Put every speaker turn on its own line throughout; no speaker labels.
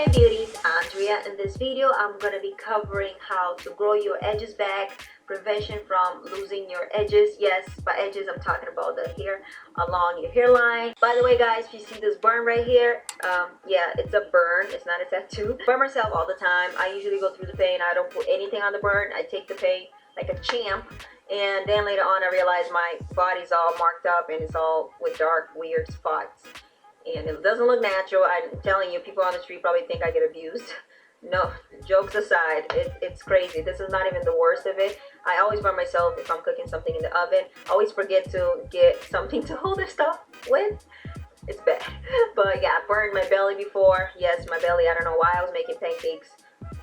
Hey beauties, Andrea. In this video, I'm going to be covering how to grow your edges back, prevention from losing your edges. Yes, by edges, I'm talking about the hair along your hairline. By the way, guys, if you see this burn right here, yeah, it's a burn. It's not a tattoo. I burn myself all the time. I usually go through the pain. I don't put anything on the burn. I take the pain like a champ. And then later on, I realize my body's all marked up and it's all with dark, weird spots. And it doesn't look natural. I'm telling you, people on the street probably think I get abused. No, jokes aside, it's crazy. This is not even the worst of it. I always burn myself if I'm cooking something in the oven. I always forget to get something to hold the stuff with. It's bad. But yeah, I burned my belly before. Yes, my belly. I don't know why I was making pancakes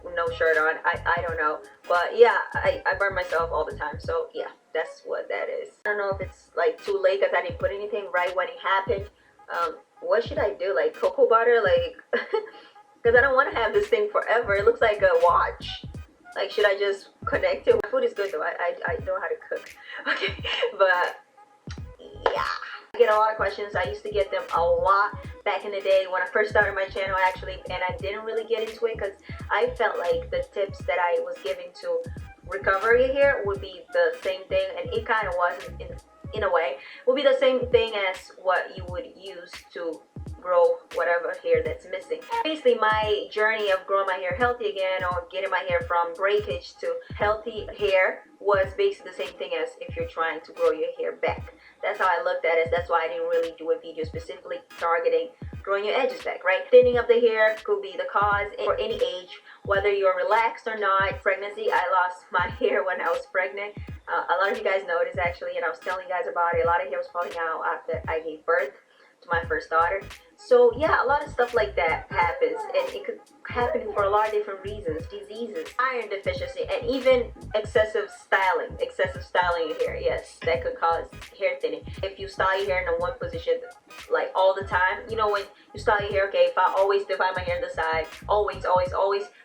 with no shirt on. I don't know. But yeah, I burn myself all the time. So yeah, that's what that is. I don't know if it's like too late because I didn't put anything right when it happened. What should I do? Like cocoa butter? Like, because I don't want to have this thing forever. It looks like a watch. Like, should I just connect it? My food is good though. I know how to cook. Okay, but yeah. I get a lot of questions. I used to get them a lot back in the day when I first started my channel actually, and I didn't really get into it because I felt like the tips that I was giving to recover your hair would be the same thing, and it kind of wasn't in a way. Will be the same thing as what you would use to grow whatever hair that's missing. Basically, my journey of growing my hair healthy again, or getting my hair from breakage to healthy hair, was basically the same thing as if you're trying to grow your hair back. That's how I looked at it. That's why I didn't really do a video specifically targeting growing your edges back, right? Thinning of the hair could be the cause for any age, whether you're relaxed or not. Pregnancy, I lost my hair when I was pregnant. A lot of you guys know this actually, and I was telling you guys about it. A lot of hair was falling out after I gave birth to my first daughter. So yeah, a lot of stuff like that happens, and it could happen for a lot of different reasons. Diseases, iron deficiency, and even excessive styling in your hair. Yes, that could cause hair thinning. If you style your hair in one position like all the time, you know, when you style your hair, okay, if I always divide my hair on the side, always,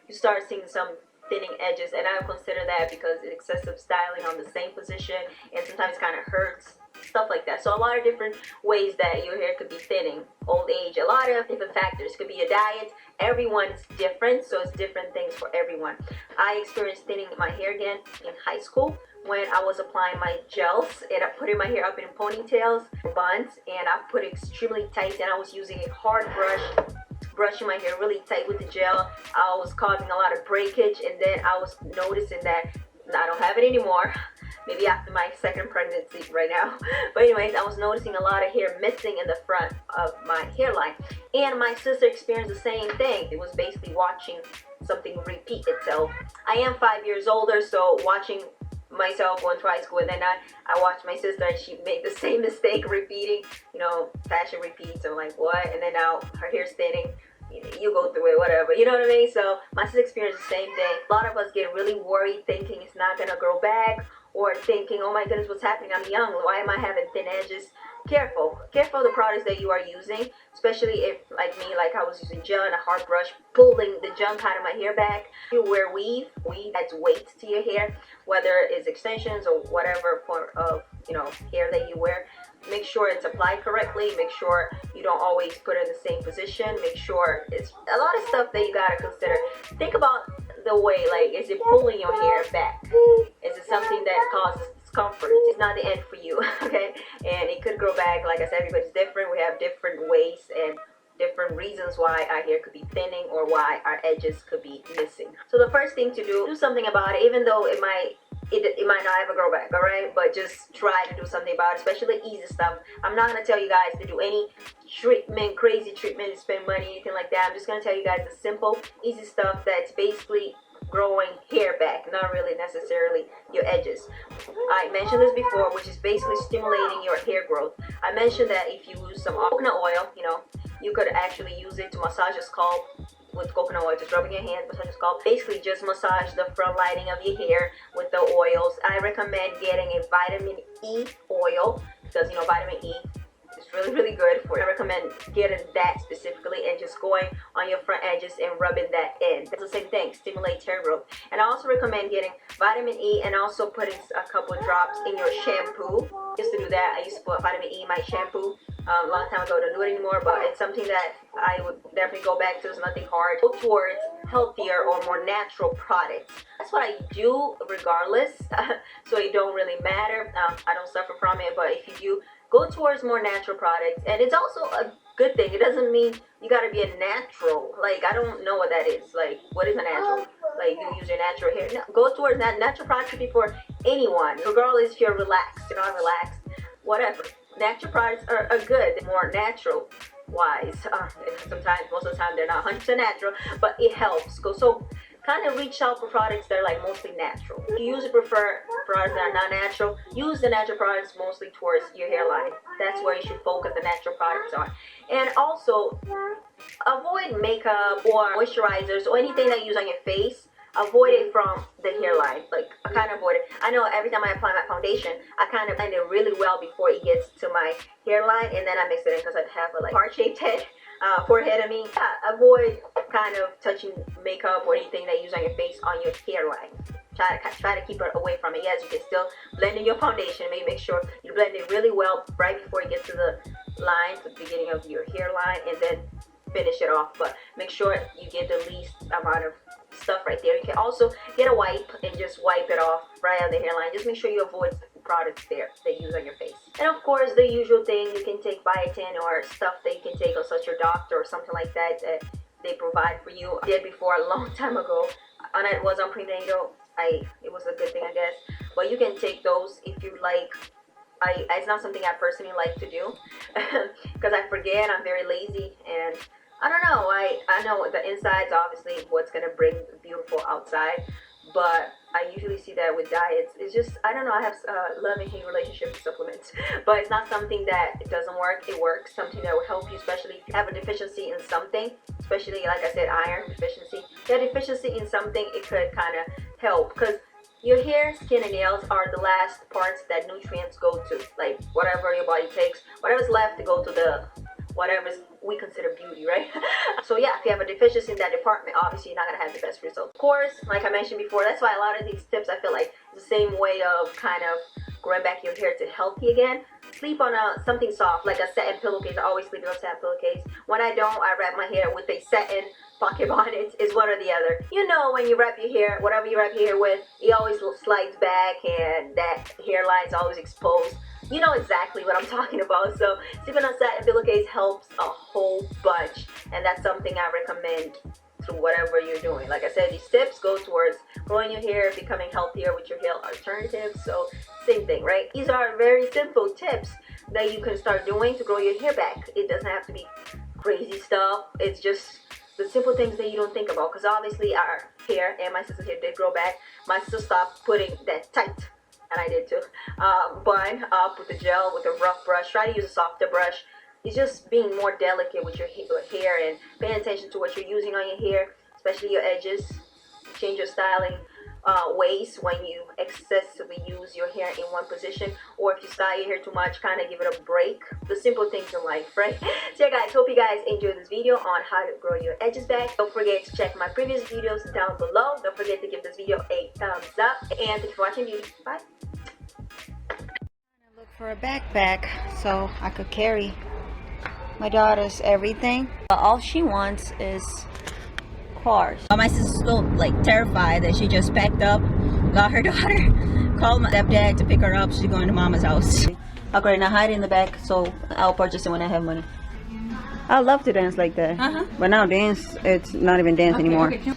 you start seeing some thinning edges, and I would consider that because it's excessive styling on the same position, and sometimes kind of hurts, stuff like that. So a lot of different ways that your hair could be thinning. Old age, a lot of different factors. Could be your diet. Everyone's different, so it's different things for everyone. I experienced thinning my hair again in high school when I was applying my gels, and I putting my hair up in ponytails, buns, and I put it extremely tight, and I was using a hard brush, brushing my hair really tight with the gel. I was causing a lot of breakage, and then I was noticing that I don't have it anymore. Maybe after my second pregnancy right now. But anyways, I was noticing a lot of hair missing in the front of my hairline. And my sister experienced the same thing. It was basically watching something repeat itself. I am 5 years older, so watching myself going to high school, and then I watched my sister and she made the same mistake repeating, you know, fashion repeats. I'm like, what? And then now her hair's thinning. You go through it, whatever, you know what I mean? So my sister experienced the same thing. A lot of us get really worried thinking it's not gonna grow back, or thinking, oh my goodness, what's happening? I'm young, why am I having thin edges? Careful of the products that you are using, especially if, like me, like I was using gel and a hard brush, pulling the junk out of my hair back. You wear weave adds weight to your hair, whether it's extensions or whatever form of, you know, hair that you wear. Make sure it's applied correctly. Make sure you don't always put it in the same position. Make sure it's a lot of stuff that you gotta consider. Think about the way, like, is it pulling your hair back? Is it something that causes discomfort? It's not the end for you, okay? And it could grow back. Like I said, everybody's different. We have different ways and different reasons why our hair could be thinning or why our edges could be missing. So the first thing to do something about it, even though it might not ever grow back, all right? But just try to do something about it, especially easy stuff. I'm not gonna tell you guys to do any treatment, crazy treatment, spend money, anything like that. I'm just gonna tell you guys the simple, easy stuff that's basically growing hair back, not really necessarily your edges. I mentioned this before, which is basically stimulating your hair growth. I mentioned that if you use some coconut oil, you know, you could actually use it to massage your scalp with coconut oil, just rubbing your hands, massage your scalp. Basically, just massage the front lining of your hair with the oils. I recommend getting a vitamin E oil because, you know, vitamin E is really good for you. I recommend getting that specifically and just going on your front edges and rubbing that in. It's the same thing, stimulates hair growth. And I also recommend getting vitamin E and also putting a couple drops in your shampoo. Just to do that, I used to put vitamin E in my shampoo a long time ago. Don't do it anymore, but it's something that I would definitely go back to. It's nothing hard. Go towards healthier or more natural products. That's what I do regardless. So it don't really matter. I don't suffer from it, but if you do, go towards more natural products. And it's also a good thing. It doesn't mean you gotta be a natural. Like, I don't know what that is. Like, what is a natural? Like, you use your natural hair. No, go towards that. Natural products should be for anyone, regardless if you're relaxed, you're not relaxed, whatever. Natural products are good, more natural wise. Sometimes, most of the time, they're not 100% natural, but it helps. So kind of reach out for products that are like mostly natural. If you usually prefer products that are not natural, use the natural products mostly towards your hairline. That's where you should focus the natural products on. And also, avoid makeup or moisturizers or anything that you use on your face. Avoid it from the hairline. Like, I kind of avoid it. I know every time I apply my foundation, I kind of blend it really well before it gets to my hairline, and then I mix it in because I have a like heart-shaped head, forehead. I mean, avoid kind of touching makeup or anything that you use on your face on your hairline. Try to keep it away from it. Yes, you can still blend in your foundation. Maybe make sure you blend it really well right before you get to the line, to the beginning of your hairline, and then finish it off. But make sure you get the least amount of stuff right there. You can also get a wipe and just wipe it off right on the hairline. Just make sure you avoid products there that you use on your face. And of course, the usual thing, you can take biotin or stuff that you can take, or such your doctor or something like that that they provide for you. I did before a long time ago, and it was on prenatal. It was a good thing, I guess. But you can take those if you like. It's not something I personally like to do because I forget. I'm very lazy, and I don't know. I know the inside's obviously what's gonna bring beautiful outside, but I usually see that with diets. It's just, I don't know. I have a love and hate relationship with supplements, but it's not something that it doesn't work. It works. Something that will help you, especially if you have a deficiency in something, especially like I said, iron deficiency. If you have deficiency in something, it could kind of help, because your hair, skin, and nails are the last parts that nutrients go to. Like, whatever your body takes, whatever's left to go to the whatever we consider beauty, right? So yeah, if you have a deficiency in that department, obviously you're not gonna have the best results. Of course, like I mentioned before, that's why a lot of these tips, I feel like the same way of kind of growing back your hair to healthy again. Sleep on something soft, like a satin pillowcase. I always sleep on a satin pillowcase. When I don't, I wrap my hair with a satin pocket bonnet. Is one or the other. You know, when you wrap your hair, whatever you wrap your hair with, it always slides back and that hairline's always exposed. You know exactly what I'm talking about. So sleeping on satin pillowcase helps a whole bunch, and that's something I recommend through whatever you're doing. Like I said, these tips go towards growing your hair, becoming healthier with your hair alternatives. So same thing, right? These are very simple tips that you can start doing to grow your hair back. It doesn't have to be crazy stuff. It's just the simple things that you don't think about, because obviously our hair and my sister's hair did grow back. My sister stopped putting that tight, and I did too, bun up with the gel, with a rough brush. Try to use a softer brush. It's just being more delicate with your hair and paying attention to what you're using on your hair, especially your edges. Change your styling ways when you excessively use your hair in one position, or if you style your hair too much, kind of give it a break. The simple things in life, right? So yeah guys, hope you guys enjoyed this video on how to grow your edges back. Don't forget to check my previous videos down below. Don't forget to give this video a thumbs up, and thank you for watching. Beauty. Bye. Look for a backpack so I could carry my daughter's everything. All she wants is cars. My sister's still like terrified that she just packed up, got her daughter, called my stepdad to pick her up. She's going to mama's house. Okay, now hide in the back so I'll purchase it when I have money. I love to dance like that, but now dance, it's not even dance anymore. Okay.